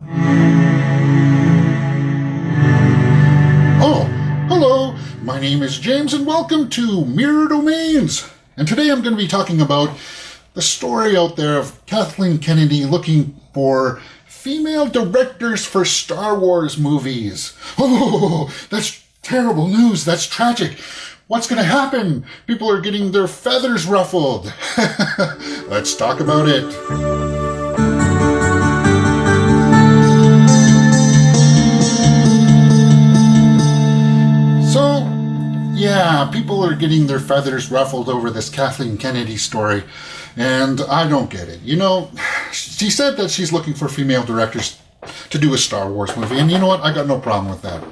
Oh, hello. My name is James and welcome to Mirror Domains. And today I'm going to be talking about the story out there of Kathleen Kennedy looking for female directors for Star Wars movies. Oh, that's terrible news. That's tragic. What's going to happen? People are getting their feathers ruffled. Let's talk about it. Yeah, people are getting their feathers ruffled over this Kathleen Kennedy story, and I don't get it. You know, she said that she's looking for female directors to do a Star Wars movie, and you know what? I got no problem with that.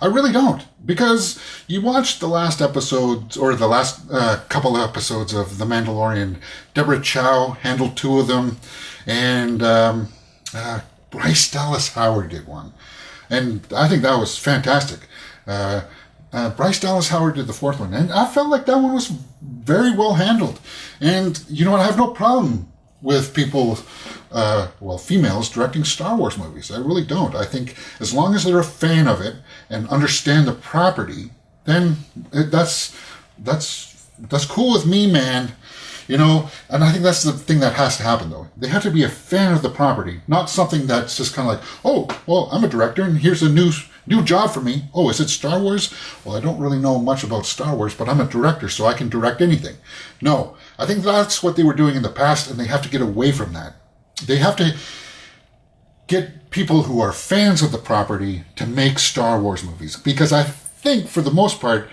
I really don't, because you watched the last episodes, or the last couple episodes of The Mandalorian. Deborah Chow handled two of them, and Bryce Dallas Howard did one. And I think that was fantastic. Bryce Dallas Howard did the fourth one, and I felt like that one was very well handled. And you know what? I have no problem with people, females directing Star Wars movies. I really don't. I think as long as they're a fan of it and understand the property, then that's cool with me, man. You know, and I think that's the thing that has to happen, though. They have to be a fan of the property, not something that's just kind of like, oh, well, I'm a director, and here's a new job for me. Oh, is it Star Wars? Well, I don't really know much about Star Wars, but I'm a director, so I can direct anything. No, I think that's what they were doing in the past, and they have to get away from that. They have to get people who are fans of the property to make Star Wars movies, because I think, for the most part,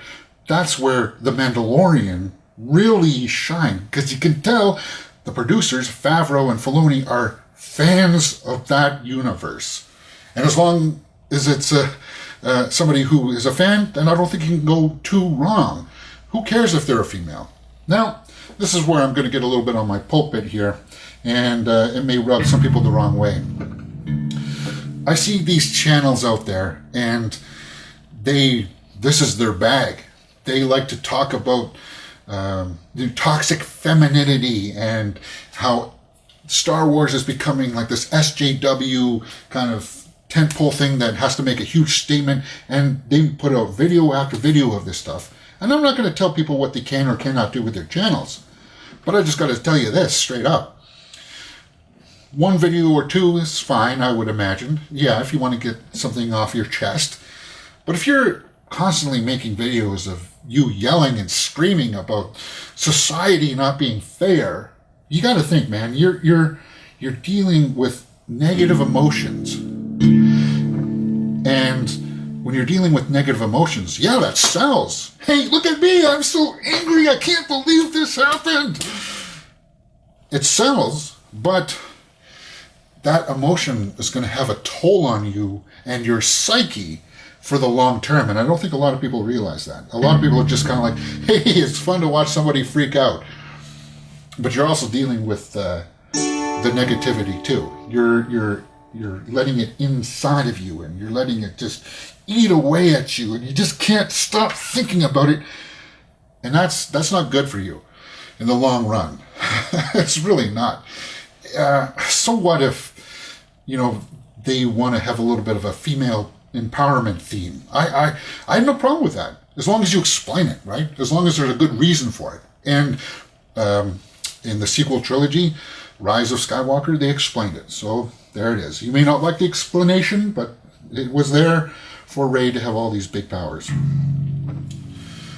that's where The Mandalorian really shine, because you can tell the producers, Favreau and Filoni, are fans of that universe. And as long as it's somebody who is a fan, then I don't think you can go too wrong. Who cares if they're a female? Now, this is where I'm going to get a little bit on my pulpit here, and it may rub some people the wrong way. I see these channels out there, and this is their bag. They like to talk about the toxic femininity and how Star Wars is becoming like this SJW kind of tentpole thing that has to make a huge statement, and they put out video after video of this stuff. And I'm not going to tell people what they can or cannot do with their channels, but I just got to tell you this straight up. One video or two is fine, I would imagine. Yeah, if you want to get something off your chest. But if you're constantly making videos of you yelling and screaming about society not being fair, you got to think, man, you're dealing with negative emotions. And when you're dealing with negative emotions, yeah, that sells. Hey, look at me, I'm so angry, I can't believe this happened. It sells, but that emotion is going to have a toll on you and your psyche for the long term, and I don't think a lot of people realize that. A lot of people are just kind of like, hey, it's fun to watch somebody freak out. But you're also dealing with the negativity too. You're letting it inside of you, and you're letting it just eat away at you, and you just can't stop thinking about it. And that's not good for you in the long run. It's really not. So what if, you know, they want to have a little bit of a female empowerment theme? I have no problem with that, as long as you explain it, right? As long as there's a good reason for it. And in the sequel trilogy, Rise of Skywalker, they explained it. So there it is. You may not like the explanation, but it was there for Rey to have all these big powers.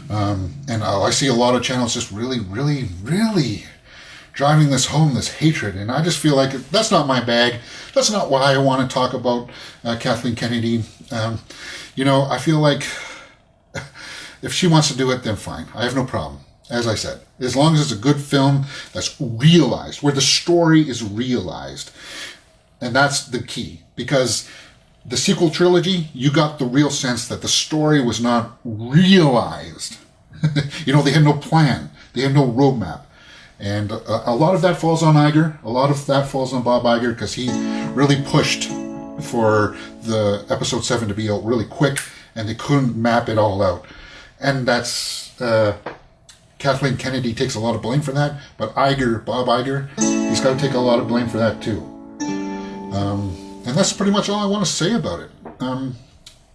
And I see a lot of channels just really, really, really driving this home, this hatred, and I just feel like that's not my bag. That's not why I want to talk about Kathleen Kennedy. You know, I feel like if she wants to do it, then fine. I have no problem. As I said, as long as it's a good film that's realized, where the story is realized. And that's the key, because the sequel trilogy, you got the real sense that the story was not realized. You know, they had no plan. They had no roadmap. And a lot of that falls on Iger. A lot of that falls on Bob Iger, because he really pushed for the episode 7 to be out really quick, and they couldn't map it all out. And that's Kathleen Kennedy takes a lot of blame for that, but Bob Iger, he's got to take a lot of blame for that too. And And that's pretty much all I want to say about it.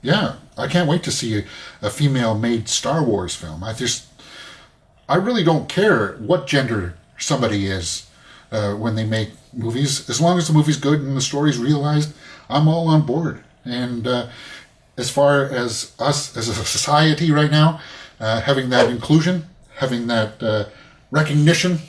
Yeah, I can't wait to see a female-made Star Wars film. I really don't care what gender somebody is when they make movies. As long as the movie's good and the story's realized, I'm all on board. And as far as us as a society right now, having that inclusion, having that recognition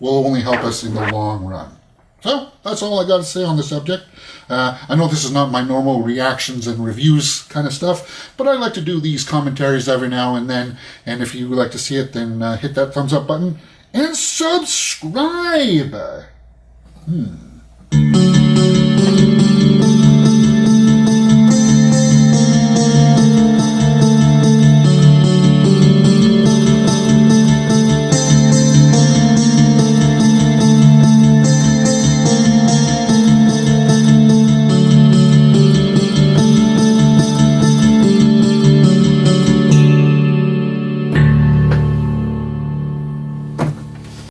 will only help us in the long run. So that's all I got to say on the subject. I know this is not my normal reactions and reviews kind of stuff, but I like to do these commentaries every now and then. And if you would like to see it, then hit that thumbs up button and subscribe.